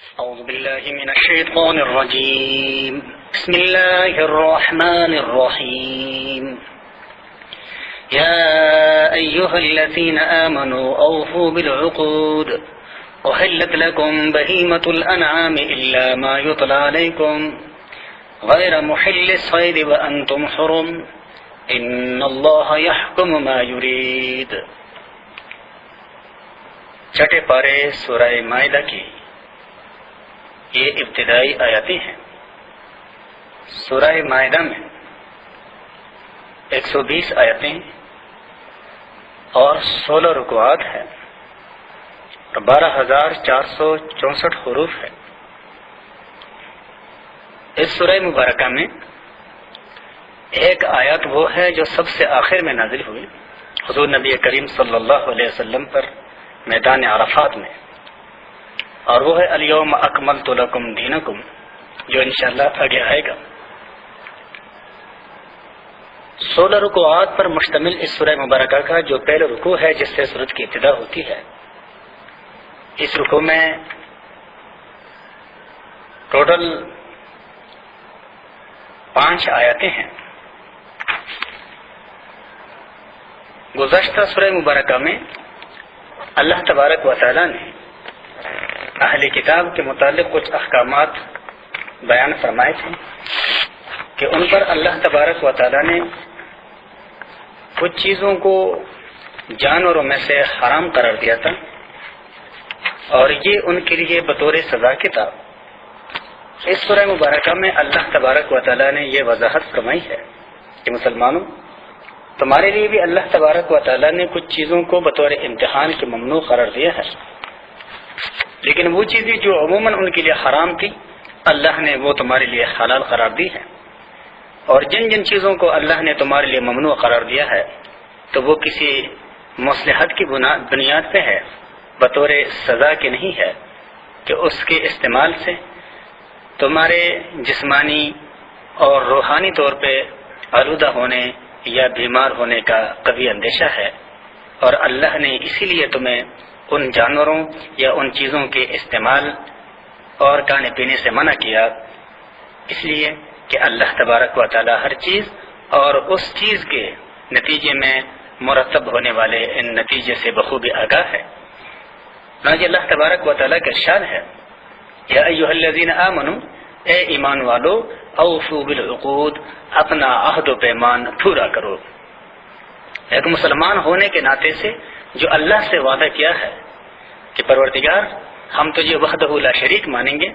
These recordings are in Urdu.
أعوذ بالله من الشيطان الرجيم بسم الله الرحمن الرحيم يا أيها الذين آمنوا أوفوا بالعقود أحلت لكم بهيمة الأنعام إلا ما يطلع عليكم غير محل الصيد وأنتم حرم إن الله يحكم ما يريد۔ چھٹے پارے سورہ مائدہ کی یہ ابتدائی آیاتیں ہیں۔ سورہ مائدہ میں 120 آیتیں اور 16 رکوعات ہیں اور 12,464 حروف ہے۔ اس سورہ مبارکہ میں ایک آیت وہ ہے جو سب سے آخر میں نازل ہوئی حضور نبی کریم صلی اللہ علیہ وسلم پر میدان عرفات میں، اور وہ ہے الیوم اکملت لکم دینکم، جو انشاءاللہ آگے آئے گا۔ 16 رکوعات پر مشتمل اس سورہ مبارکہ کا جو پہلا رکوع ہے جس سے سورت کی ابتدا ہوتی ہے، اس رکوع میں ٹوٹل 5 آیتیں ہیں۔ گزشتہ سورہ مبارکہ میں اللہ تبارک و تعالی نے اہل کتاب کے متعلق کچھ احکامات بیان فرمائے تھے کہ ان پر اللہ تبارک و تعالی نے کچھ چیزوں کو جانوروں میں سے حرام قرار دیا تھا، اور یہ ان کے لیے بطور سزا کی تھا۔ اس سورہ مبارکہ میں اللہ تبارک و تعالی نے یہ وضاحت فرمائی ہے کہ مسلمانوں، تمہارے لیے بھی اللہ تبارک و تعالی نے کچھ چیزوں کو بطور امتحان کے ممنوع قرار دیا ہے، لیکن وہ چیزیں جو عموماً ان کے لیے حرام تھی اللہ نے وہ تمہارے لیے حلال قرار دی ہے، اور جن جن چیزوں کو اللہ نے تمہارے لیے ممنوع قرار دیا ہے تو وہ کسی مصلحت کی بنیاد پہ ہے، بطور سزا کے نہیں ہے کہ اس کے استعمال سے تمہارے جسمانی اور روحانی طور پہ آلودہ ہونے یا بیمار ہونے کا قوی اندیشہ ہے، اور اللہ نے اسی لیے تمہیں ان جانوروں یا ان چیزوں کے استعمال اور کھانے پینے سے منع کیا، اس لیے کہ اللہ تبارک و تعالی ہر چیز اور اس چیز کے نتیجے میں مرتب ہونے والے ان نتیجے سے بخوبی آگاہ ہے۔ اللہ تبارک و تعالی کا ارشاد ہے، یا ایھا الذین آمنوا، اے ایمان والو، اوفوا بالعقود، اپنا عہد و پیمان پورا کرو۔ ایک مسلمان ہونے کے ناطے سے جو اللہ سے وعدہ کیا ہے کہ پروردگار ہم تجھے وحدہ لا شریک مانیں گے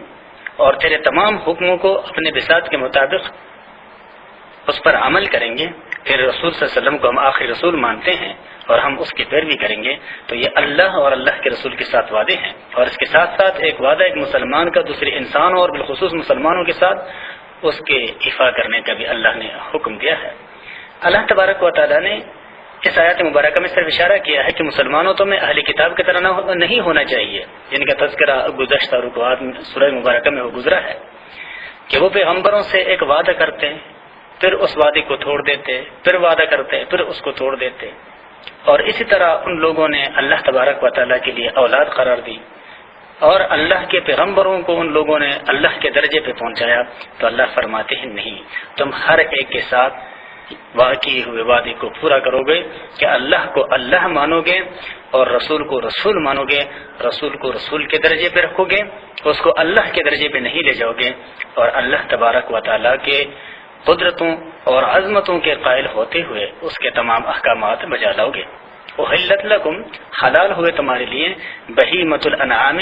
اور تیرے تمام حکموں کو اپنے بساط کے مطابق اس پر عمل کریں گے، تیرے رسول صلی اللہ علیہ وسلم کو ہم آخری رسول مانتے ہیں اور ہم اس کی پیروی کریں گے، تو یہ اللہ اور اللہ کے رسول کے ساتھ وعدے ہیں، اور اس کے ساتھ ساتھ ایک وعدہ ایک مسلمان کا دوسرے انسانوں اور بالخصوص مسلمانوں کے ساتھ اس کے ایفا کرنے کا بھی اللہ نے حکم دیا ہے۔ اللہ تبارک و تعالی نے اس آیات مبارکہ میں صرف اشارہ کیا ہے کہ مسلمانوں تو میں اہل کتاب کی طرح نہیں ہونا چاہیے، جن کا تذکرہ گزشتہ رکوعات سورہ مبارکہ میں وہ گزرا ہے کہ وہ پیغمبروں سے ایک وعدہ کرتے ہیں، پھر اس وعدے کو توڑ دیتے، پھر وعدہ کرتے، پھر اس کو توڑ دیتے، اور اسی طرح ان لوگوں نے اللہ تبارک و تعالیٰ کے لیے اولاد قرار دی، اور اللہ کے پیغمبروں کو ان لوگوں نے اللہ کے درجے پہ پہنچایا، تو اللہ فرماتے ہیں نہیں، تم ہر ایک کے ساتھ واقعی ہوئے وعدے کو پورا کرو گے کہ اللہ کو اللہ مانو گے اور رسول کو رسول مانو گے، رسول کو رسول کے درجے پہ رکھو گے، اس کو اللہ کے درجے پہ نہیں لے جاؤ گے، اور اللہ تبارک و تعالیٰ کے قدرتوں اور عظمتوں کے قائل ہوتے ہوئے اس کے تمام احکامات بجا لاؤ گے۔ احلت لکم، حلال ہوئے تمہارے لیے، بہیمۃ الانعام،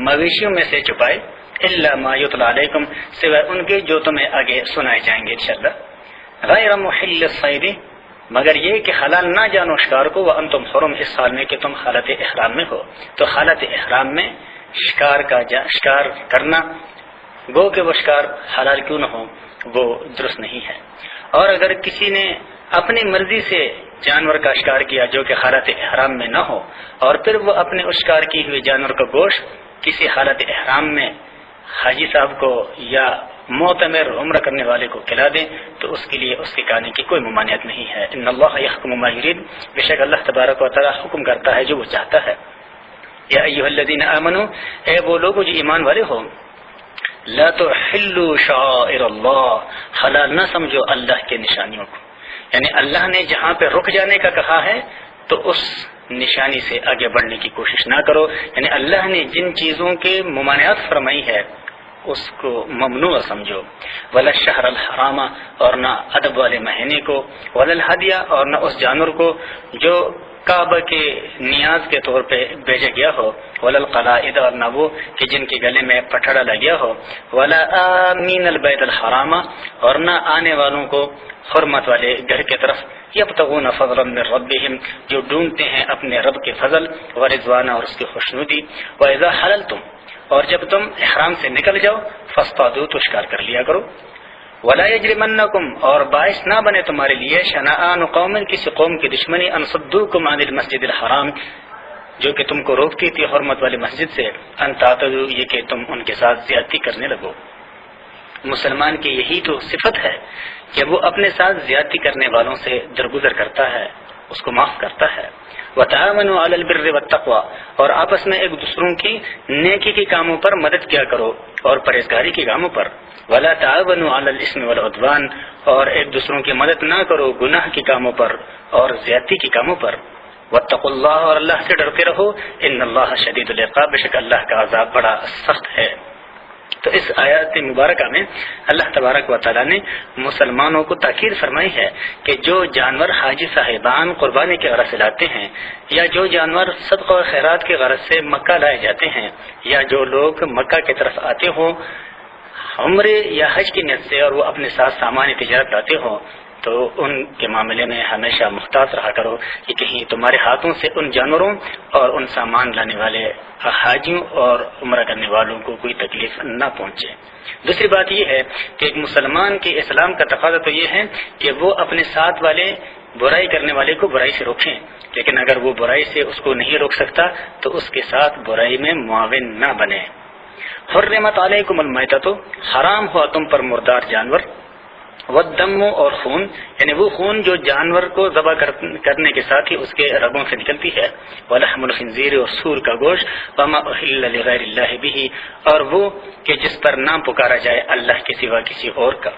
مویشیوں میں سے چھپائے، الا ما یطلع علیکم، سوائے ان کے جو تمہیں آگے سنائے جائیں گے انشاءاللہ، غیر محل الصید، مگر یہ کہ حلال نہ جانو شکار کو، وانتم حرم، اس حال میں کہ تم حالت احرام میں ہو، تو حالت احرام میں شکار کرنا، گو کہ وہ شکار حلال کیوں نہ ہو، وہ درست نہیں ہے۔ اور اگر کسی نے اپنی مرضی سے جانور کا شکار کیا جو کہ حالت احرام میں نہ ہو، اور پھر وہ اپنے اس شکار کی ہوئے جانور کا گوشت کسی حالت احرام میں حاجی صاحب کو یا معتمر عمرہ کرنے والے کو کھلا دیں تو اس کے لیے اس کے کھانے کی کوئی ممانعت نہیں ہے۔ ان اللہ یحکم ما یرید، بے شک اللہ تبارک و تعالی حکم کرتا ہے جو وہ چاہتا ہے۔ یا ایھا الذین آمنوا، اے وہ لوگ جو ایمان والے ہو، لا تحلوا شعائر اللہ، حلال نہ سمجھو اللہ کے نشانیوں کو، یعنی اللہ نے جہاں پہ رک جانے کا کہا ہے تو اس نشانی سے آگے بڑھنے کی کوشش نہ کرو، یعنی اللہ نے جن چیزوں کے ممانعت فرمائی ہے اس کو ممنوع سمجھو، ولا الشہر الحرام، اور نہ ادب والے مہینے کو، ولا الہدی، اور نہ اس جانور کو جو کعبہ کے نیاز کے طور پہ بھیجا گیا ہو، ولا القلائد، اور نہ وہ کہ جن کے گلے میں پٹھڑا لگ گیا ہو، ولا آمین البیت الحرام، اور نہ آنے والوں کو حرمت والے گھر کی طرف، یبتغون فضلا من ربہم، جو ڈھونڈتے ہیں اپنے رب کے فضل، ورضوان، اور اس کی خوشنودی، واذا حللتم، اور جب تم احرام سے نکل جاؤ، فاصطادوا، تو شکار کر لیا کرو، ولا یجرمنکم، اور باعث نہ بنے تمہارے لیے، شنآن قوم، کسی قوم کی دشمنی، ان صدوکم عن المسجد الحرام، جو کہ تم کو روکتی تھی حرمت والی مسجد سے، ان تعتدوا، یہ کہ تم ان کے ساتھ زیادتی کرنے لگو۔ مسلمان کی یہی تو صفت ہے کہ وہ اپنے ساتھ زیادتی کرنے والوں سے درگزر کرتا ہے، اس کو معاف کرتا ہے۔ وتعاونوا علی البر والتقوی، اور آپس میں ایک دوسروں کی نیکی کے کاموں پر مدد کیا کرو اور پرہیزگاری کے کاموں پر۔ ولا تعاونوا علی الاثم والعدوان، اور ایک دوسروں کی مدد نہ کرو گناہ کے کاموں پر اور زیادتی کے کاموں پر۔ واتقوا اللہ، اور اللہ سے ڈرتے رہو، ان اللہ شدید العقاب، بے شک اللہ کا عذاب بڑا سخت ہے۔ تو اس آیات مبارکہ میں اللہ تبارک و تعالیٰ نے مسلمانوں کو تاکید فرمائی ہے کہ جو جانور حاجی صاحبان قربانی کے غرض سے لاتے ہیں، یا جو جانور صدقہ و خیرات کے غرض سے مکہ لائے جاتے ہیں، یا جو لوگ مکہ کی طرف آتے ہوں عمرے یا حج کی نیت سے، اور وہ اپنے ساتھ سامان تجارت لاتے ہوں، تو ان کے معاملے میں ہمیشہ محتاط رہا کرو کہ کہیں تمہارے ہاتھوں سے ان جانوروں اور ان سامان لانے والے حاجیوں اور عمرہ کرنے والوں کو کوئی تکلیف نہ پہنچے۔ دوسری بات یہ ہے کہ ایک مسلمان کے اسلام کا تقاضا تو یہ ہے کہ وہ اپنے ساتھ والے برائی کرنے والے کو برائی سے روکیں، لیکن اگر وہ برائی سے اس کو نہیں روک سکتا تو اس کے ساتھ برائی میں معاون نہ بنے۔ حرمت علیکم المیتۃ، حرام ہوا تم پر مردار جانور، والدم، اور خون، یعنی وہ خون جو جانور کو ذبح کرنے کے ساتھ ہی اس کے رگوں سے نکلتی ہے، ولحم الخنزیر، اور سور کا گوشت، وما احل لغیر اللہ بہ، اور وہ کہ جس پر نام پکارا جائے اللہ کے سوا کسی اور کا،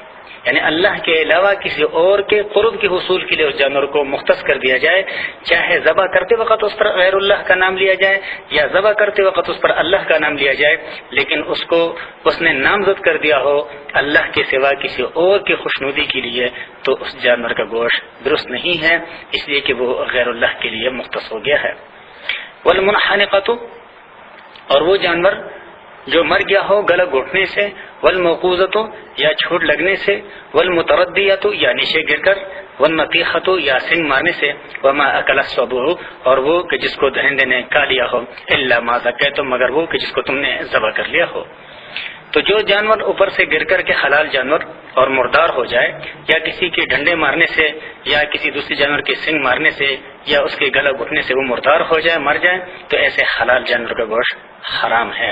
یعنی اللہ کے علاوہ کسی اور کے قرب کے حصول کے لیے اس جانور کو مختص کر دیا جائے، چاہے ذبح کرتے وقت اس پر غیر اللہ کا نام لیا جائے یا ذبح کرتے وقت اس پر اللہ کا نام لیا جائے، لیکن اس نے نامزد کر دیا ہو اللہ کے سوا کسی اور کی خوشنودی کے لیے، تو اس جانور کا گوشت درست نہیں ہے، اس لیے کہ وہ غیر اللہ کے لیے مختص ہو گیا ہے۔ والمنحنقۃ، اور وہ جانور جو مر گیا ہو گلا گھٹنے سے، والموقوذۃ، یا چوٹ لگنے سے، والمتردیۃ، یا نیچے گر کر، والنطیحۃ، یا سنگ مارنے سے، وما اکل السبع، اور وہ کہ جس کو درندے نے کھا لیا ہو، الا ما ذکیتم، مگر وہ کہ جس کو تم نے ذبح کر لیا ہو۔ تو جو جانور اوپر سے گر کر کے حلال جانور اور مردار ہو جائے، یا کسی کے ڈنڈے مارنے سے، یا کسی دوسرے جانور کے سنگ مارنے سے، یا اس کے گلا گھٹنے سے وہ مردار ہو جائے، مر جائے، تو ایسے حلال جانور کا گوشت حرام ہے۔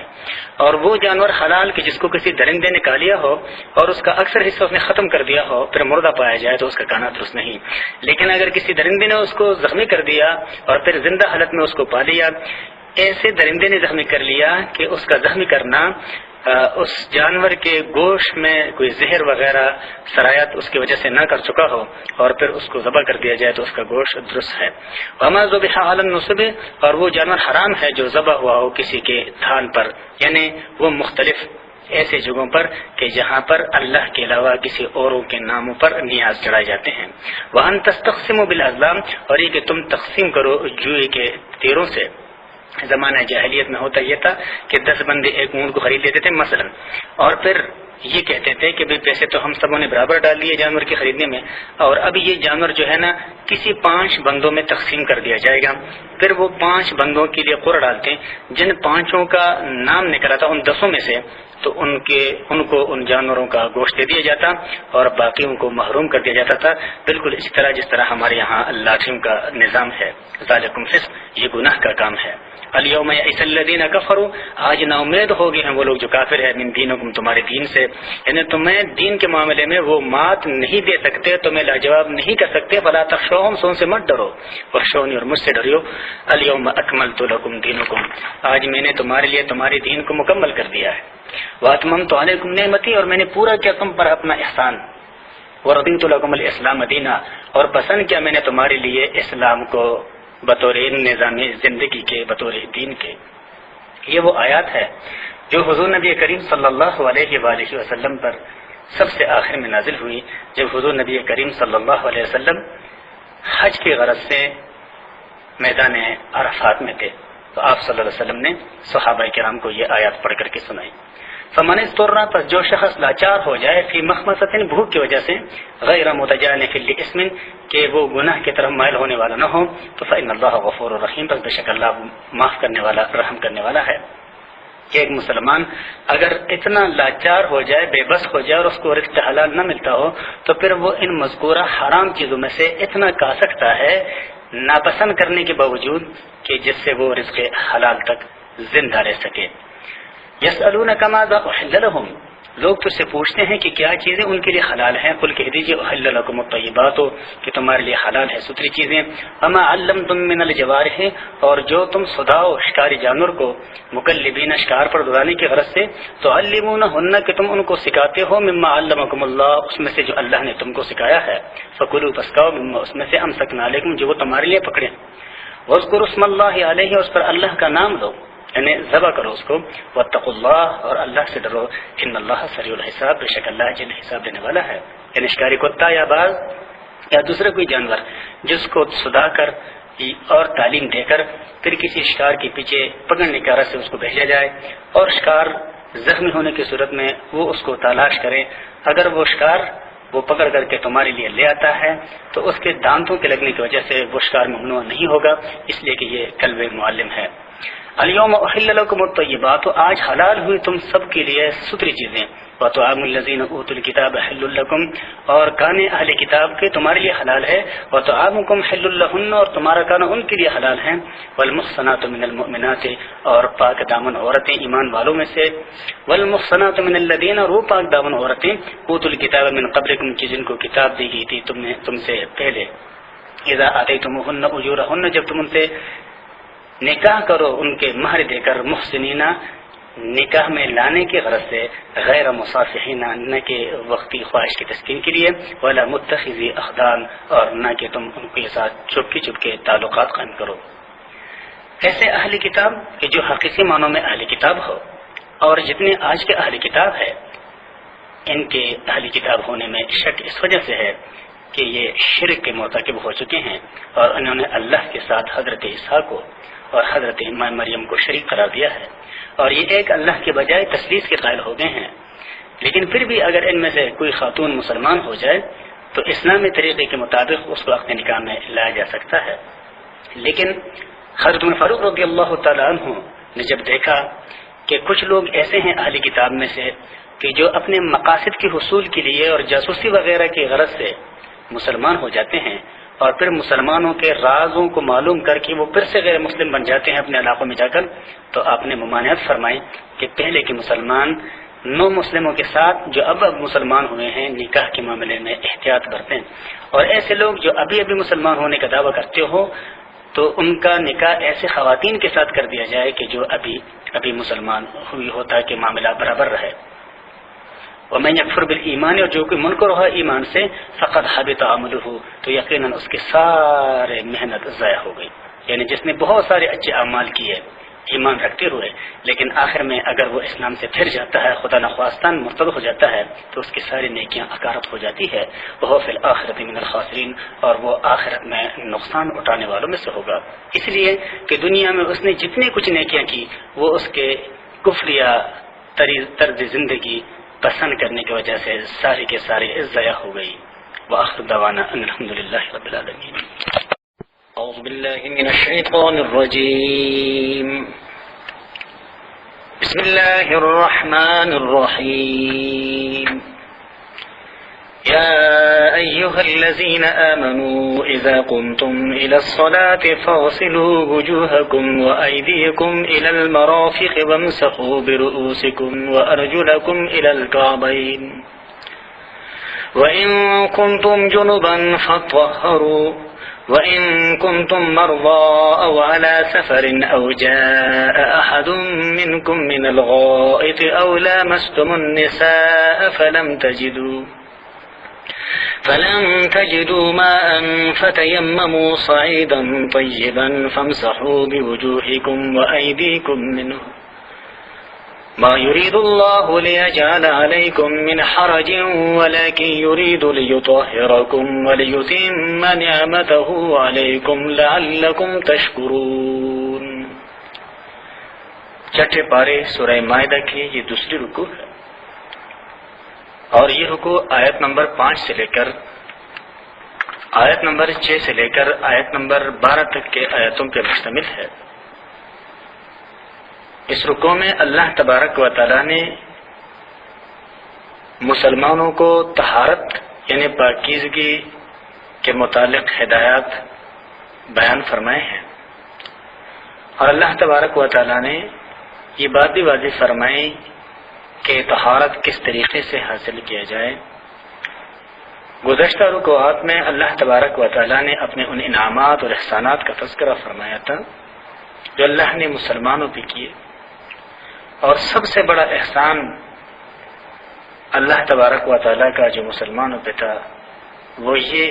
اور وہ جانور حلال کہ جس کو کسی درندے نے کھا لیا ہو اور اس کا اکثر حصہ اس نے ختم کر دیا ہو، پھر مردہ پایا جائے تو اس کا کھانا درست نہیں، لیکن اگر کسی درندے نے اس کو زخمی کر دیا اور پھر زندہ حالت میں اس کو پا لیا، ایسے درندے نے زخمی کر لیا کہ اس کا زخمی کرنا اس جانور کے گوشت میں کوئی زہر وغیرہ سرایت اس کی وجہ سے نہ کر چکا ہو اور پھر اس کو ذبح کر دیا جائے تو اس کا گوشت درست ہے۔ وما ذبح علی النصب، اور وہ جانور حرام ہے جو ذبح ہوا ہو کسی کے تھان پر، یعنی وہ مختلف ایسے جگہوں پر کہ جہاں پر اللہ کے علاوہ کسی اوروں کے ناموں پر نیاز چڑھائے جاتے ہیں۔ وان تستقسموا بالازلام، اور یہ کہ تم تقسیم کرو جوئے کے تیروں سے۔ زمانہ جاہلیت میں ہوتا یہ تھا کہ 10 بندے ایک اونٹ کو خرید لیتے تھے مثلا، اور پھر یہ کہتے تھے کہ بھئی پیسے تو ہم سبوں نے برابر ڈال دیے جانور کے خریدنے میں، اور اب یہ جانور جو ہے نا کسی 5 بندوں میں تقسیم کر دیا جائے گا۔ پھر وہ 5 بندوں کے لیے قرعہ ڈالتے ہیں، جن 5 کا نام نکلا تھا ان 10 میں سے، تو ان کو ان جانوروں کا گوشت دے دیا جاتا اور باقیوں کو محروم کر دیا جاتا تھا، بالکل اسی طرح جس طرح ہمارے یہاں لاٹھیوں کا نظام ہے۔ ذالکم فسق، یہ گناہ کا کام ہے۔ الیوم یئس الذین کفروا، آج نا امید ہو گئے ہیں وہ لوگ جو کافر ہیں، من دینکم، تمہارے دین سے، یعنی تمہیں دین کے معاملے میں وہ مات نہیں دے سکتے، تمہیں لاجواب نہیں کر سکتے، فلا تخشوہم، سو ان سے مت ڈرو، واخشونی، اور مجھ سے ڈریو، الیوم اکملت لکم دینکم، آج میں نے تمہارے لیے تمہاری دین کو مکمل کر دیا ہے، واتممت علیکم نعمتی، اور میں نے پورا کیا تم پر اپنا احسان، ورضیت لکم الاسلام دینا، اور پسند کیا میں نے تمہارے لیے اسلام کو بطور نظام زندگی کے، بطور دین کے۔ یہ وہ آیات ہے جو حضور نبی کریم صلی اللہ علیہ وآلہ وسلم پر سب سے آخر میں نازل ہوئی، جب حضور نبی کریم صلی اللہ علیہ وسلم حج کی غرض سے میدان عرفات میں تھے، تو آپ صلی اللہ علیہ وسلم نے صحابہ کرام کو یہ آیات پڑھ کر کے سنائی۔ فمن اضطر، پس جو شخص لاچار ہو جائے، فی مخمصۃ، بھوک کی وجہ سے، غیر متجانف لاسم، کہ وہ گناہ کی طرف مائل ہونے والا نہ ہو، تو فإن اللہ غفور رحیم، بس بے شک اللہ معاف کرنے والا، رحم کرنے والا ہے۔ کہ ایک مسلمان اگر اتنا لاچار ہو جائے، بے بس ہو جائے، اور اس کو رزق حلال نہ ملتا ہو، تو پھر وہ ان مذکورہ حرام چیزوں میں سے اتنا کھا سکتا ہے ناپسند کرنے کے باوجود کہ جس سے وہ رزق حلال تک زندہ رہ سکے۔ یسألونک ماذا احل لهم، لوگ تجھ سے پوچھتے ہیں کہ کیا چیزیں ان کے لیے حلال ہیں، قل کہہ دیجیے احل لکم الطیبات، کہ تمہارے لیے حلال ہے ستری چیزیں، وما علمتم من الجوارح، اور جو تم سداؤ شکاری جانور کو، مکلبین، شکار پر دوڑانے کی غرض سے، تعلمونہن، کہ تم ان کو سکھاتے ہو، مما علمکم اللہ، اس میں سے جو اللہ نے تم کو سکھایا ہے، فکلوا، پس کھاؤ، مما، اس میں سے، امسکنا علیکم، جو وہ تمہارے لیے پکڑے، واذکروا اسم اللہ علیہ، اس پر اللہ کا نام لو، یعنی ذبح کرو اس کو، واتقوا اللہ، اور اللہ سے ڈرو، ان اللہ سریع الحساب، بے شک اللہ جلد حساب دینے والا ہے۔ یعنی شکاری کتا یا باز یا دوسرا کوئی جانور جس کو سدا کر اور تعلیم دے کر پھر کسی شکار کے پیچھے پکڑنے کی غرض سے اس کو بھیجا جائے، اور شکار زخمی ہونے کی صورت میں وہ اس کو تلاش کرے، اگر وہ شکار وہ پکڑ کر کے تمہارے لیے لے آتا ہے تو اس کے دانتوں کے لگنے کی وجہ سے وہ شکار ممنوع نہیں ہوگا، اس لیے کہ یہ کلب معلم ہے۔ الیوم احل لکم الطیبات، آج حلال ہوئی تم سب کے لیے ستری چیزیں، وطعام الذین اوتوا الکتاب حل لکم، اور کھانے اہل کتاب کے تمہارے لیے حلال ہے، وطعامکم حل لہن، اور تمہارا کھانا ان کے لیے حلال ہے، والمحصنات من المؤمنات، اور پاک دامن عورتیں ایمان والوں میں سے، والمحصنات من الذین، اور وہ پاک دامن عورتیں، اوتوا الکتاب من قبلکم، کہ جن کو کتاب دی گئی تھی تم سے پہلے، اذا آتیتموہن اجورہن، جب تم ان سے نکاح کرو ان کے مہر دے کر، محسنینا، نکاح میں لانے کی غرض سے، غیر مصافحین، نہ کہ وقتی خواہش کی تسکین کے لیے، ولا متخذی اخدان، اور نہ کہ تم ان کے ساتھ چپ کے تعلقات قائم کرو۔ ایسے اہل کتاب کہ جو حقیقی معنوں میں اہل کتاب ہو، اور جتنے آج کے اہل کتاب ہے ان کے اہل کتاب ہونے میں شک اس وجہ سے ہے کہ یہ شرک کے مرتکب ہو چکے ہیں، اور انہوں نے اللہ کے ساتھ حضرت عیسیٰ کو اور حضرت مریم کو شریک قرار دیا ہے، اور یہ ایک اللہ کے بجائے تثلیث کے قائل ہو گئے ہیں۔ لیکن پھر بھی اگر ان میں سے کوئی خاتون مسلمان ہو جائے تو اسلامی طریقے کے مطابق اس کو عقد نکاح میں لایا جا سکتا ہے۔ لیکن حضرت عمر فاروق رضی اللہ تعالیٰ عنہ نے جب دیکھا کہ کچھ لوگ ایسے ہیں اہل کتاب میں سے کہ جو اپنے مقاصد کے حصول کے لیے اور جاسوسی وغیرہ کی غرض سے مسلمان ہو جاتے ہیں، اور پھر مسلمانوں کے رازوں کو معلوم کر کے وہ پھر سے غیر مسلم بن جاتے ہیں اپنے علاقوں میں جا کر، تو آپ نے ممانعت فرمائی کہ پہلے کے مسلمان نو مسلموں کے ساتھ جو اب مسلمان ہوئے ہیں نکاح کے معاملے میں احتیاط برتیں، اور ایسے لوگ جو ابھی مسلمان ہونے کا دعویٰ کرتے ہو تو ان کا نکاح ایسے خواتین کے ساتھ کر دیا جائے کہ جو ابھی مسلمان ہوئی ہو، تاکہ معاملہ برابر رہے۔ ومن یکفر بالایمان، اور جو کوئی منکر ہوا ایمان سے، فقد حبط عملہ، تو یقیناً اس کے سارے محنت ضائع ہو گئی۔ یعنی جس نے بہت سارے اچھے اعمال کیے ایمان رکھتے ہوئے، لیکن آخر میں اگر وہ اسلام سے پھر جاتا ہے، خدا نخواستہ مرتد ہو جاتا ہے، تو اس کی ساری نیکیاں اکارت ہو جاتی ہے، وہ فی الآخرۃ من الخاسرین، اور وہ آخرت میں نقصان اٹھانے والوں میں سے ہوگا۔ اس لیے کہ دنیا میں اس نے جتنی کچھ نیکیاں کی وہ اس کے کفر یا طرز زندگی پسند کرنے کی وجہ سے سارے کے سارے ضائع ہو گئی۔ وآخر دعوانا ان الحمدللہ رب العالمین۔ اعوذ باللہ من الشیطان الرجیم، بسم اللہ الرحمن الرحیم، يا أيها الذين آمنوا إذا قمتم إلى الصلاة فاغسلوا وجوهكم وأيديكم إلى المرافق وامسحوا برؤوسكم وأرجلكم إلى الكعبين وإن كنتم جنبا فاطهروا وإن كنتم مرضى أو على سفر أو جاء أحد منكم من الغائط أو لامستم النساء فلم تجدوا ماء فتيمموا صعيدا طيبا فامسحوا بوجوهكم وأيديكم منه ما يريد الله ليجعل عليكم من حرج ولكن يريد ليطهركم وليتم نعمته عليكم لعلكم تشكرون۔ چھٹے پارے سورہ مائدہ کی یہ دوسری رکوع ہے اور یہ رکوع آیت نمبر 5 سے لے کر آیت نمبر 6 سے لے کر آیت نمبر 12 تک کے آیتوں پر مشتمل ہے۔ اس رکوع میں اللہ تبارک و تعالی نے مسلمانوں کو طہارت یعنی پاکیزگی کے متعلق ہدایات بیان فرمائے ہیں، اور اللہ تبارک و تعالی نے یہ بات بھی واضح فرمائی کہ طہارت کس طریقے سے حاصل کیا جائے۔ گزشتہ رکوعات میں اللہ تبارک و تعالی نے اپنے ان انعامات اور احسانات کا تذکرہ فرمایا تھا جو اللہ نے مسلمانوں پہ کیے، اور سب سے بڑا احسان اللہ تبارک و تعالیٰ کا جو مسلمانوں پہ تھا وہ یہ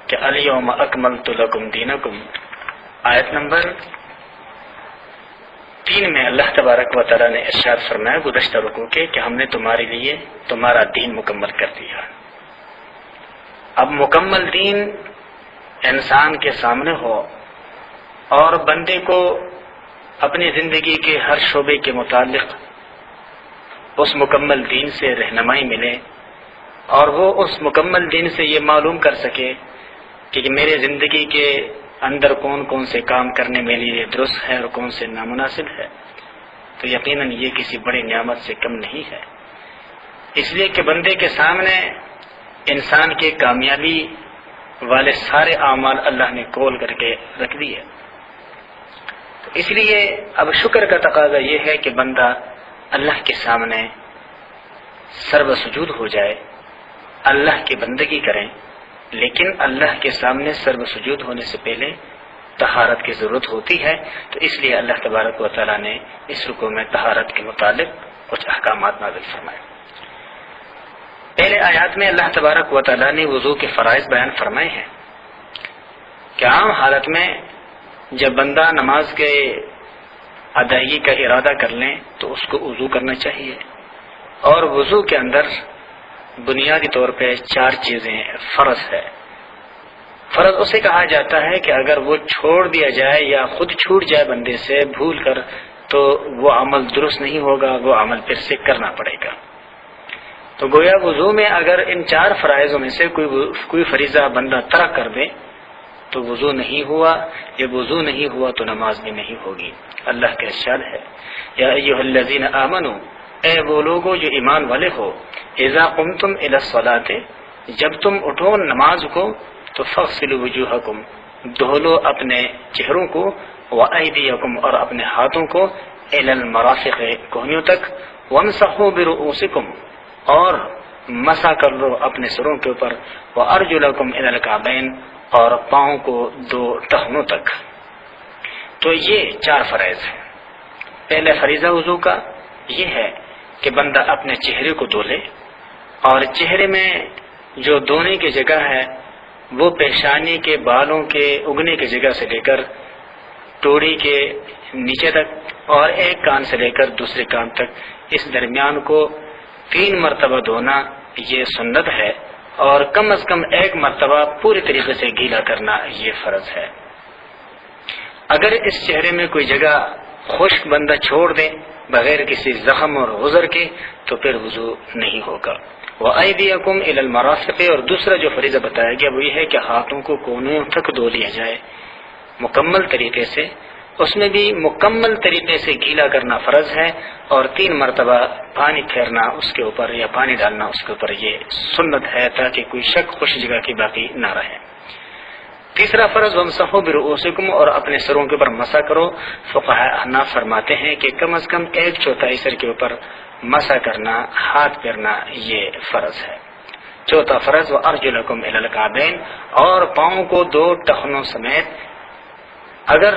کہ الیوم اکملت لکم دینکم، آیت نمبر 3 میں اللہ تبارک و تعالیٰ نے ارشاد فرمایا گزشتہ رکوع کے کہ ہم نے تمہارے لیے تمہارا دین مکمل کر دیا۔ اب مکمل دین انسان کے سامنے ہو اور بندے کو اپنی زندگی کے ہر شعبے کے متعلق اس مکمل دین سے رہنمائی ملے، اور وہ اس مکمل دین سے یہ معلوم کر سکے کہ میرے زندگی کے اندر کون کون سے کام کرنے میرے لیے درست ہے اور کون سے نامناسب ہے، تو یقیناً یہ کسی بڑی نعمت سے کم نہیں ہے۔ اس لیے کہ بندے کے سامنے انسان کے کامیابی والے سارے اعمال اللہ نے کھول کر کے رکھ دیے۔ اس لیے اب شکر کا تقاضا یہ ہے کہ بندہ اللہ کے سامنے سرو سجود ہو جائے، اللہ کی بندگی کریں، لیکن اللہ کے سامنے سرو سجود ہونے سے پہلے طہارت کی ضرورت ہوتی ہے، تو اس لیے اللہ تبارک و تعالیٰ نے اس رکوع میں طہارت کے متعلق کچھ احکامات نازل فرمائے۔ پہلے آیات میں اللہ تبارک و تعالیٰ نے وضو کے فرائض بیان فرمائے ہیں کہ عام حالت میں جب بندہ نماز کے ادائیگی کا ارادہ کر لیں تو اس کو وضو کرنا چاہیے، اور وضو کے اندر بنیادی طور پہ 4 چیزیں فرض ہے۔ فرض اسے کہا جاتا ہے کہ اگر وہ چھوڑ دیا جائے یا خود چھوٹ جائے بندے سے بھول کر تو وہ عمل درست نہیں ہوگا، وہ عمل پھر سے کرنا پڑے گا۔ تو گویا وضو میں اگر ان 4 فرائضوں میں سے کوئی فریضہ بندہ ترک کر دے تو وضو نہیں ہوا، جب وضو نہیں ہوا تو نماز بھی نہیں ہوگی۔ اللہ کا ارشاد ہے یا ایھا الذین آمنو، اے وہ لوگو جو ایمان والے ہو، اذا قمتم الی الصلاۃ، جب تم اٹھو نماز کو تو فاغسلوا وجوہکم، دھو لو اپنے چہروں کو، وایدیکم اور اپنے ہاتھوں کو، الی المرافق کوہنیوں تک، وامسحوا برؤوسکم اور مسح کر لو اپنے سروں کے اوپر، وارجلکم الی الکعبین اور پاؤں کو 2 ٹخنوں تک۔ تو یہ 4 فرائض ہیں۔ پہلے فریضہ وضو کا یہ ہے کہ بندہ اپنے چہرے کو دھو لے، اور چہرے میں جو دھونے کی جگہ ہے وہ پیشانی کے بالوں کے اگنے کی جگہ سے لے کر ٹوڑی کے نیچے تک، اور ایک کان سے لے کر دوسرے کان تک، اس درمیان کو 3 مرتبہ دھونا یہ سنت ہے، اور کم از کم 1 مرتبہ پوری طریقے سے گیلا کرنا یہ فرض ہے۔ اگر اس چہرے میں کوئی جگہ خشک بندہ چھوڑ دے بغیر کسی زخم اور عذر کے تو پھر وضو نہیں ہوگا۔ وَأَيْدِيَكُمْ إِلَى الْمَرَافِقِ، اور دوسرا جو فریضہ بتایا گیا وہ یہ ہے کہ ہاتھوں کو کونوں تک دھو لیا جائے مکمل طریقے سے، اس میں بھی مکمل طریقے سے گیلا کرنا فرض ہے، اور 3 مرتبہ پانی پھیرنا اس کے اوپر یا پانی ڈالنا اس کے اوپر یہ سنت ہے، تاکہ کوئی شک خوش جگہ کی باقی نہ رہے۔ تیسرا فرض وامسحوا برؤوسکم، اور اپنے سروں کے اوپر مسح کرو۔ فقہاء احناف فرماتے ہیں کہ کم از کم 1/4 سر کے اوپر مسح کرنا، ہاتھ پھیرنا یہ فرض ہے۔ چوتھا فرض وارجلکم الی الکعبین، اور پاؤں کو 2 ٹخنوں سمیت، اگر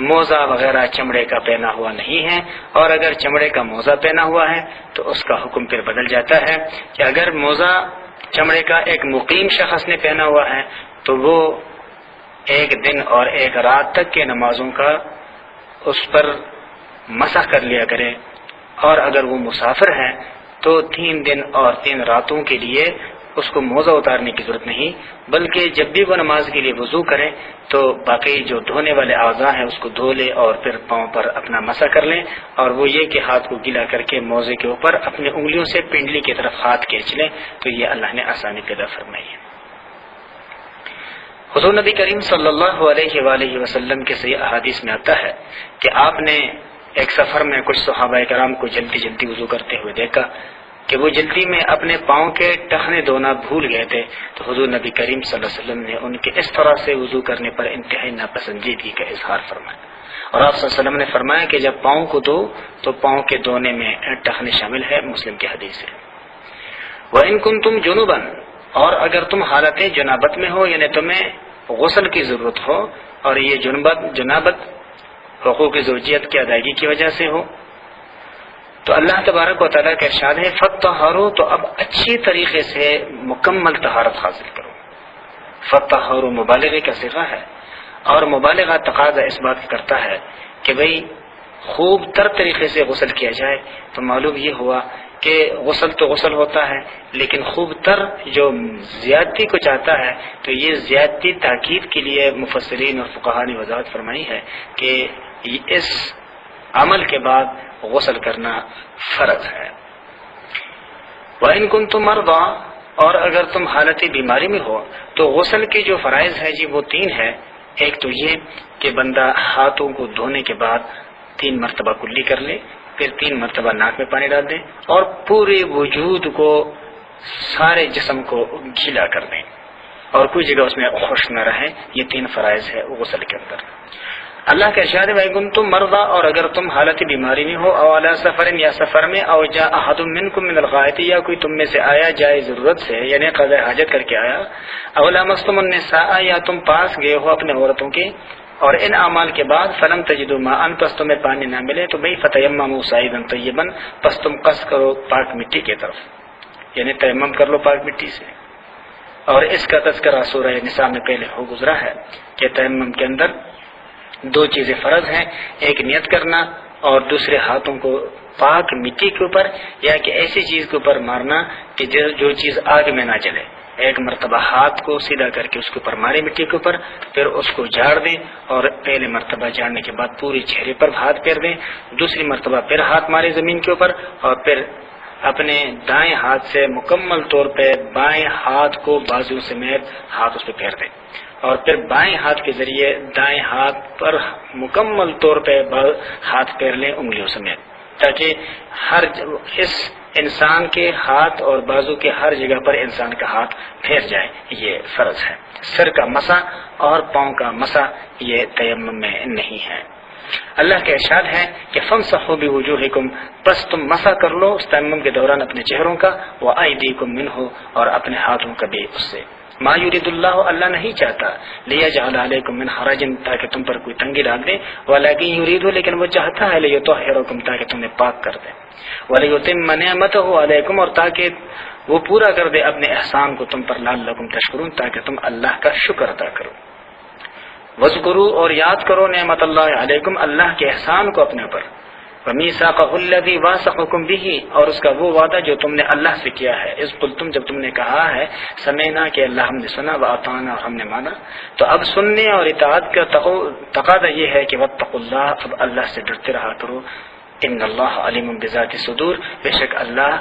موزہ وغیرہ چمڑے کا پہنا ہوا نہیں ہے، اور اگر چمڑے کا موزہ پہنا ہوا ہے تو اس کا حکم پھر بدل جاتا ہے کہ اگر موزہ چمڑے کا ایک مقیم شخص نے پہنا ہوا ہے تو وہ 1 دن اور 1 رات تک کے نمازوں کا اس پر مسح کر لیا کرے، اور اگر وہ مسافر ہے تو 3 دن اور 3 راتوں کے لیے اس کو موزہ اتارنے کی ضرورت نہیں، بلکہ جب بھی وہ نماز کے لیے وضو کرے تو باقی جو دھونے والے اعضاء ہیں اس کو دھو لے اور پھر پاؤں پر اپنا مسح کر لیں، اور وہ یہ کہ ہاتھ کو گیلا کر کے موزے کے اوپر اپنی انگلیوں سے پنڈلی کی طرف ہاتھ کھینچ لیں، تو یہ اللہ نے آسانی پیدا فرمائی ہے۔ حضور نبی کریم صلی اللہ علیہ وآلہ وسلم کے صحیح احادیث میں آتا ہے کہ آپ نے ایک سفر میں کچھ صحابہ کرام کو جلدی جلدی وضو کرتے ہوئے دیکھا کہ وہ جلدی میں اپنے پاؤں کے ٹخنے دھونا بھول گئے تھے، تو حضور نبی کریم صلی اللہ علیہ وسلم نے ان کے اس طرح سے وضو کرنے پر انتہائی ناپسندیدگی کا اظہار فرمایا، اور آپ صلی اللہ علیہ وسلم نے فرمایا کہ جب پاؤں کو دھو تو پاؤں کے دھونے میں ٹخنے شامل ہے، مسلم کی حدیث ہے۔ وَإِن كُنتُمْ جُنُبًا، اور اگر تم حالت جنابت میں ہو، یعنی تمہیں غسل کی ضرورت ہو، اور یہ جنابت حقوق زوجیت کی ادائیگی کی وجہ سے ہو، تو اللہ تبارک و تعالیٰ کا ارشاد ہے فَطَّهَّرُوا، تو اب اچھی طریقے سے مکمل طہارت حاصل کرو۔ فَطَّهَّرُوا مبالغے کا صیغہ ہے، اور مبالغہ تقاضا اس بات کرتا ہے کہ بھئی خوب تر طریقے سے غسل کیا جائے، تو معلوم یہ ہوا کہ غسل تو غسل ہوتا ہے، لیکن خوب تر جو زیادتی کو چاہتا ہے تو یہ زیادتی تاکید کے لیے مفسرین اور فقہاء نے وضاحت فرمائی ہے کہ اس عمل کے بعد غسل کرنا فرض ہے۔ وَإِن كُنتُم مَرْضَىٰ، اور اگر تم حالت بیماری میں ہو تو غسل کے جو فرائض ہے جی وہ 3 ہے۔ ایک تو یہ کہ بندہ ہاتھوں کو دھونے کے بعد 3 مرتبہ کلی کر لے، پھر 3 مرتبہ ناک میں پانی ڈال دیں، اور پورے وجود کو، سارے جسم کو گیلا کر دیں، اور کوئی جگہ اس میں خشک نہ رہے۔ یہ 3 فرائض ہے غسل کے اندر۔ اللہ کا ارشاد ہے وَإِن مَرْضَىٰ، اور اگر تم حالت بیماری میں ہو، او علی سفر، یا سفر میں، او جاء احد منکم من الغائط، یا کوئی تم میں سے آیا جائے ضرورت سے، یعنی قضاء حاجت کر کے آیا، او لامستم النساء، یا تم پاس گئے ہو اپنے عورتوں کے، اور ان اعمال کے بعد فلم تجدوا ماء، پس تمہیں پانی نہ ملے، تو بھئی فتیمموا صعیدا طیبا، پس تم قصد کرو پاک مٹی کی طرف، یعنی تیمم کر لو پاک مٹی سے۔ اور اس کا تذکرہ سورہ نساء میں پہلے ہو گزرا ہے کہ تیمم کے اندر 2 چیزیں فرض ہیں، ایک نیت کرنا، اور دوسرے ہاتھوں کو پاک مٹی کے اوپر یا کہ ایسی چیز کے اوپر مارنا کہ جو چیز آگ میں نہ جلے۔ ایک مرتبہ ہاتھ کو سیدھا کر کے اس کے اوپر مارے مٹی کے اوپر، پھر اس کو جھاڑ دیں، اور پہلے مرتبہ جھاڑنے کے بعد پوری چہرے پر ہاتھ پھیر دیں، دوسری مرتبہ پھر ہاتھ مارے زمین کے اوپر، اور پھر اپنے دائیں ہاتھ سے مکمل طور پہ بائیں ہاتھ کو بازو سمیت ہاتھ اس پہ پھیر دیں، اور پھر بائیں ہاتھ کے ذریعے دائیں ہاتھ پر مکمل طور پہ ہاتھ پھیر لیں انگلیوں سمیت، تاکہ اس انسان کے ہاتھ اور بازو کے ہر جگہ پر انسان کا ہاتھ پھیر جائے۔ یہ فرض ہے۔ سر کا مسح اور پاؤں کا مسح یہ تیمم میں نہیں ہے۔ اللہ کا ارشاد ہے کہ فَامْسَحُوا بِوُجُوهِكُمْ، پس تم مسح کر لو اس تیمم کے دوران اپنے چہروں کا، وَأَيْدِيكُمْ مِنْهُ، اور اپنے ہاتھوں کا بھی اس سے۔ ما یرید اللہ، اللہ نہیں چاہتا، لیجعل علیکم من حرج، تاکہ تم پر کوئی تنگی ڈال دے، ولکن یرید، لیکن وہ چاہتا ہے لیطہرکم، تاکہ تمہیں پاک کر دے، ولیتم نعمتہ علیکم، اور تاکہ وہ پورا کر دے اپنے احسان کو تم پر، لعلکم تشکرون، تاکہ تم اللہ کا شکر ادا کرو۔ وذکروا، اور یاد کرو نعمت اللہ علیکم، اللہ کے احسان کو اپنے پر، وَمِيثَاقَهُ الَّذِي وَاثَقَكُم بِهِ، اور اس کا وہ وعدہ جو تم نے اللہ سے کیا ہے، اذ قلتم، جب تم نے کہا ہے، سمعنا کہ اللہ ہم نے سنا، وَأَطَعْنَا، اور ہم نے مانا۔ تو اب سننے اور اطاعت کا تقاضا یہ ہے کہ وَاتَّقُوا اللَّهَ، اب اللہ سے ڈرتے رہا کرو، ان اللہ علیم بذات الصدور، بے شک اللہ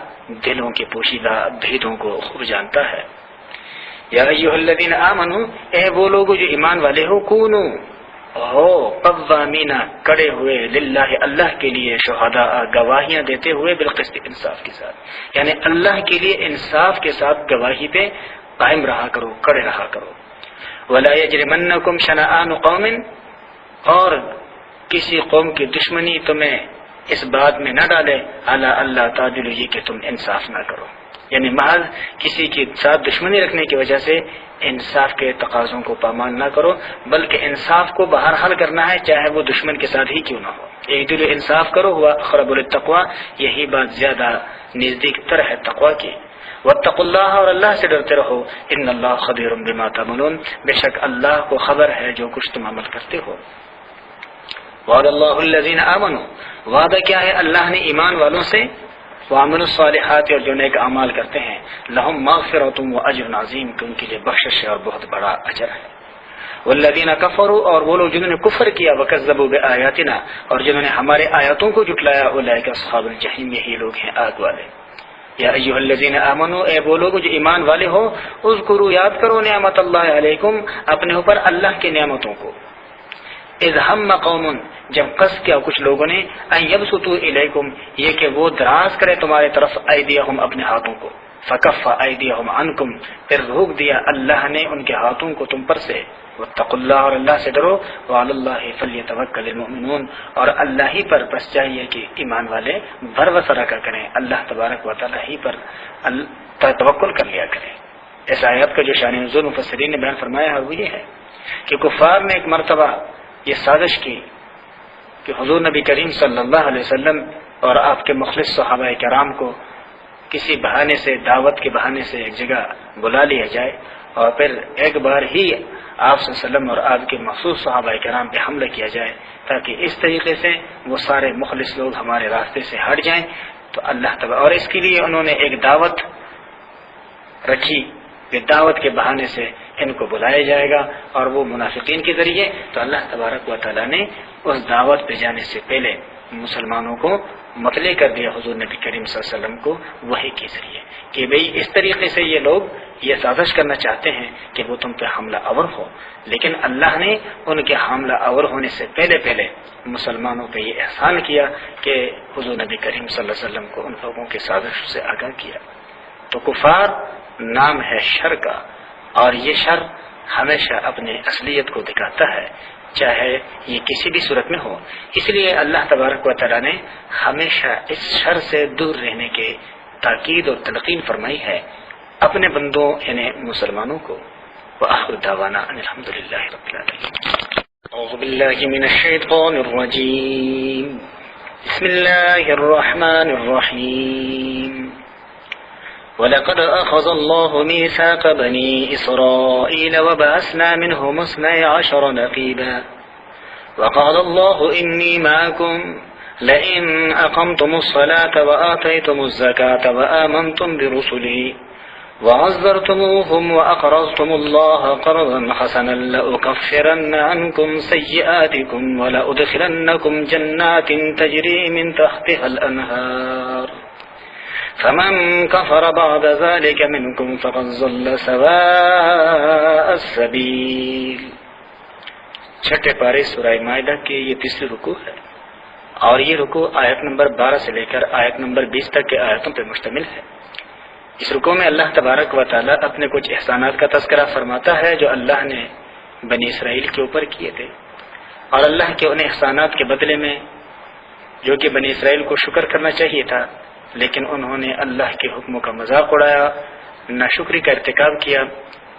دلوں کے پوشیدہ بھیدوں کو خوب جانتا ہے۔ یا ایھا الذین آمنوا، اے وہ لوگ جو ایمان والے ہو، کونوا، ہو قوامینا کڑے ہوئے للہ اللہ کے لیے شہداء گواہیاں دیتے ہوئے بالقسط انصاف کے ساتھ، یعنی اللہ کے لیے انصاف کے ساتھ گواہی پہ قائم رہا کرو، کڑے رہا کرو۔ ولا یجرمنکم شنآن قوم، اور کسی قوم کی دشمنی تمہیں اس بات میں نہ ڈالے الا اللہ تعدلوا، یہ کہ تم انصاف نہ کرو، یعنی محض کسی کے ساتھ دشمنی رکھنے کی وجہ سے انصاف کے تقاضوں کو پامال نہ کرو، بلکہ انصاف کو بہرحال کرنا ہے چاہے وہ دشمن کے ساتھ ہی کیوں نہ ہو۔ ایک دل انصاف کرو ہوا اقرب للتقوی، یہی بات زیادہ نزدیک تر ہے تقوی کی۔ واتقوا اللہ، اور اللہ سے ڈرتے رہو، ان اللہ خبیر بما تعملون، بے شک اللہ کو خبر ہے جو کچھ تم عمل کرتے ہو۔ وعد اللہ الذین آمنوا، وعدہ کیا ہے اللہ نے ایمان والوں سے، وعملوا الصالحات، اور جو نیک اعمال کرتے ہیں، لہم مغفرۃ واجر عظیم، کہ ان کے لیے بخشش ہے اور بہت بڑا اجر ہے۔ والذین کفروا، اور وہ لوگ جنہوں نے کفر کیا، وکذبوا بآیاتنا، اور جنہوں نے ہمارے آیاتوں کو جھٹلایا، اولئک اصحاب الجحیم، یہی لوگ ہیں آگ والے۔ یا ایھا الذین آمنوا، اے وہ لوگ جو ایمان والے ہو، اذکروا، یاد کرو نعمت اللہ علیکم، اپنے اوپر اللہ کی نعمتوں کو، اذ ہم قوم، جب قصد کیا کچھ لوگوں نے، ان یبسطوا الیکم، یہ کہ وہ دراز کرے تمہارے طرف، ایدیہم، اپنے ہاتھوں کو، فکف ایدیہم عنکم، پھر روک دیا اللہ نے ان کے ہاتھوں کو تم پر سے۔ واتقوا اللہ، اور اللہ سے ڈرو، وعلی اللہ فلیتوکل المؤمنون، اور اللہ ہی پر بس چاہیے کہ ایمان والے بھروسہ رکھا کریں، اللہ تبارک و تعالی ہی پر توکل کر لیا کریں۔ اس آیات کا جو شان نزول مفسرین نے بیان فرمایا ہے وہ یہ ہے کہ کفار نے ایک مرتبہ یہ سازش کی کہ حضور نبی کریم صلی اللہ علیہ وسلم اور آپ کے مخلص صحابہ کرام کو کسی بہانے سے، دعوت کے بہانے سے ایک جگہ بلا لیا جائے، اور پھر ایک بار ہی آپ صلی اللہ علیہ وسلم اور آپ کے مخصوص صحابہ کرام پہ حملہ کیا جائے، تاکہ اس طریقے سے وہ سارے مخلص لوگ ہمارے راستے سے ہٹ جائیں۔ تو اللہ تعالیٰ، اور اس کے لیے انہوں نے ایک دعوت رکھی کہ دعوت کے بہانے سے ان کو بلایا جائے گا، اور وہ منافقین کے ذریعے۔ تو اللہ تبارک و تعالیٰ نے اس دعوت پہ جانے سے پہلے مسلمانوں کو مطلع کر دیا حضور نبی کریم صلی اللہ علیہ وسلم کو وحی کے ذریعے کہ بھئی اس طریقے سے یہ لوگ یہ سازش کرنا چاہتے ہیں کہ وہ تم پہ حملہ آور ہو، لیکن اللہ نے ان کے حملہ آور ہونے سے پہلے مسلمانوں پہ یہ احسان کیا کہ حضور نبی کریم صلی اللہ علیہ وسلم کو ان لوگوں کے سازش سے آگاہ کیا۔ تو کفار نام ہے شر کا، اور یہ شر ہمیشہ اپنے اصلیت کو دکھاتا ہے، چاہے یہ کسی بھی صورت میں ہو۔ اس لیے اللہ تبارک و تعالیٰ نے ہمیشہ اس شر سے دور رہنے کے تاکید اور تلقین فرمائی ہے اپنے بندوں یعنی مسلمانوں کو۔ وآخر دعوانا ان الحمد للہ رب العالمین۔ اعوذ باللہ من الشیطان الرجیم، بسم اللہ الرحمن الرحیم۔ وَلَقَدْ أَخَذَ اللَّهُ مِيثَاقَ بَنِي إِسْرَائِيلَ وَبَعَثْنَا مِنْهُمُ 12 نَقِيبًا وَقَالَ اللَّهُ إِنِّي مَعَكُمْ لَئِنْ أَقَمْتُمُ الصَّلَاةَ وَآتَيْتُمُ الزَّكَاةَ وَآمَنْتُمْ بِرُسُلِي وَعَزَّرْتُمُوهُمْ وَأَقْرَضْتُمُ اللَّهَ قَرْضًا حَسَنًا لَأُكَفِّرَنَّ عَنْكُمْ سَيِّئَاتِكُمْ وَلَأُدْخِلَنَّكُمْ جَنَّاتٍ تَجْرِي مِنْ تَحْتِهَا الْأَنْهَارُ فمن كفر بعد ذلك منكم فقد ضل سواء السبيل۔ چھٹے پارے سورہ مائدہ کے یہ تیسری رکوع ہے، اور یہ رکوع آیت نمبر 12 سے لے کر آیت نمبر 20 تک کے آیتوں پر مشتمل ہے۔ اس رکوع میں اللہ تبارک و تعالی اپنے کچھ احسانات کا تذکرہ فرماتا ہے جو اللہ نے بنی اسرائیل کے اوپر کیے تھے، اور اللہ کے ان احسانات کے بدلے میں جو کہ بنی اسرائیل کو شکر کرنا چاہیے تھا، لیکن انہوں نے اللہ کے حکموں کا مذاق اڑایا، ناشکری کا ارتکاب کیا،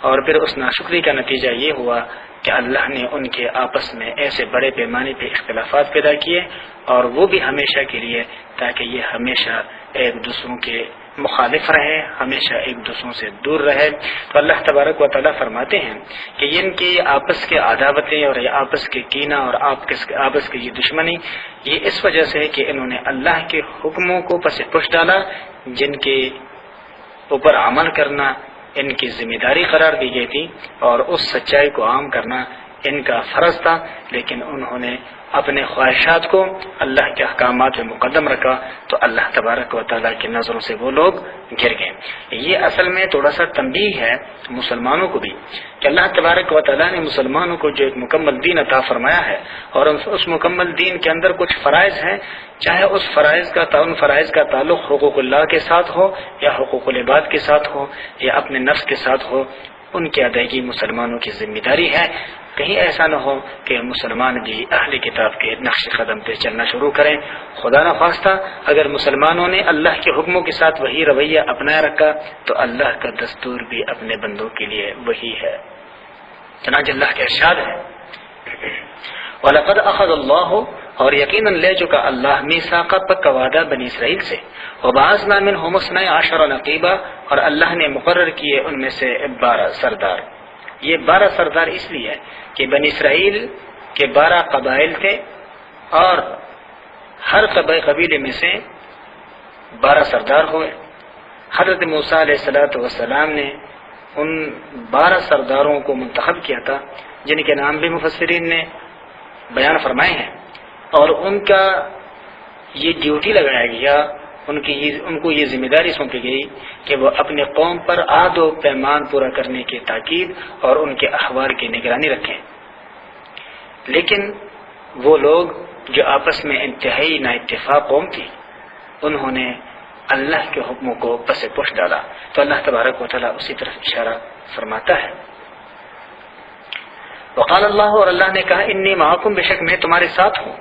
اور پھر اس ناشکری کا نتیجہ یہ ہوا کہ اللہ نے ان کے آپس میں ایسے بڑے پیمانے پہ اختلافات پیدا کیے، اور وہ بھی ہمیشہ کے لیے، تاکہ یہ ہمیشہ ایک دوسروں کے مخالف رہے، ہمیشہ ایک دوسروں سے دور رہے۔ تو اللہ تبارک و تعالیٰ فرماتے ہیں کہ ان کی آپس کے عداوتیں اور یہ آپس کے کینہ اور آپس کی یہ دشمنی یہ اس وجہ سے ہے کہ انہوں نے اللہ کے حکموں کو پس پش ڈالا، جن کے اوپر عمل کرنا ان کی ذمہ داری قرار دی گئی تھی، اور اس سچائی کو عام کرنا ان کا فرض تھا، لیکن انہوں نے اپنے خواہشات کو اللہ کے احکامات میں مقدم رکھا تو اللہ تبارک و تعالیٰ کی نظروں سے وہ لوگ گر گئے۔ یہ اصل میں تھوڑا سا تنبیہ ہے مسلمانوں کو بھی کہ اللہ تبارک و تعالیٰ نے مسلمانوں کو جو ایک مکمل دین عطا فرمایا ہے، اور اس مکمل دین کے اندر کچھ فرائض ہیں، چاہے ان فرائض کا تعلق حقوق اللہ کے ساتھ ہو یا حقوق العباد کے ساتھ ہو یا اپنے نفس کے ساتھ ہو، ان کی ادائیگی مسلمانوں کی ذمہ داری ہے۔ کہیں ایسا نہ ہو کہ مسلمان بھی اہل کتاب کے نقش قدم پہ چلنا شروع کریں۔ خدا نخواستہ اگر مسلمانوں نے اللہ کے حکموں کے ساتھ وہی رویہ اپنایا رکھا تو اللہ کا دستور بھی اپنے بندوں کے لیے وہی ہے۔ چنانچہ اللہ کا ارشاد ہے وَلَقَدْ أَخَذَ اللَّهُ، اور یقیناً لے چکا اللہ میثاق پکا وعدہ بنی اسرائیل سے، وَبَعَثْنَا مِنْهُمُ 12 نقیبا، اور اللہ نے مقرر کیے ان میں سے 12 سردار۔ یہ 12 سردار اس لیے کہ بنی اسرائیل کے 12 قبائل تھے اور ہر قبیلے میں سے 12 سردار ہوئے۔ حضرت موسیٰ علیہ السلام نے ان 12 سرداروں کو منتخب کیا تھا، جن کے نام بھی مفسرین نے بیان فرمائے ہیں، اور ان کا یہ ڈیوٹی لگایا گیا، ان کو یہ ذمہ داری سونپی گئی کہ وہ اپنے قوم پر عہد و پیمان پورا کرنے کی تاکید اور ان کے احوال کی نگرانی رکھیں۔ لیکن وہ لوگ جو آپس میں انتہائی نااتفاق قوم تھی، انہوں نے اللہ کے حکموں کو پس پش ڈالا، تو اللہ تبارک و تعالیٰ اسی طرف اشارہ فرماتا ہے۔ وقال اللہ، اور اللہ نے کہا انی معکم، بے شک میں تمہارے ساتھ ہوں،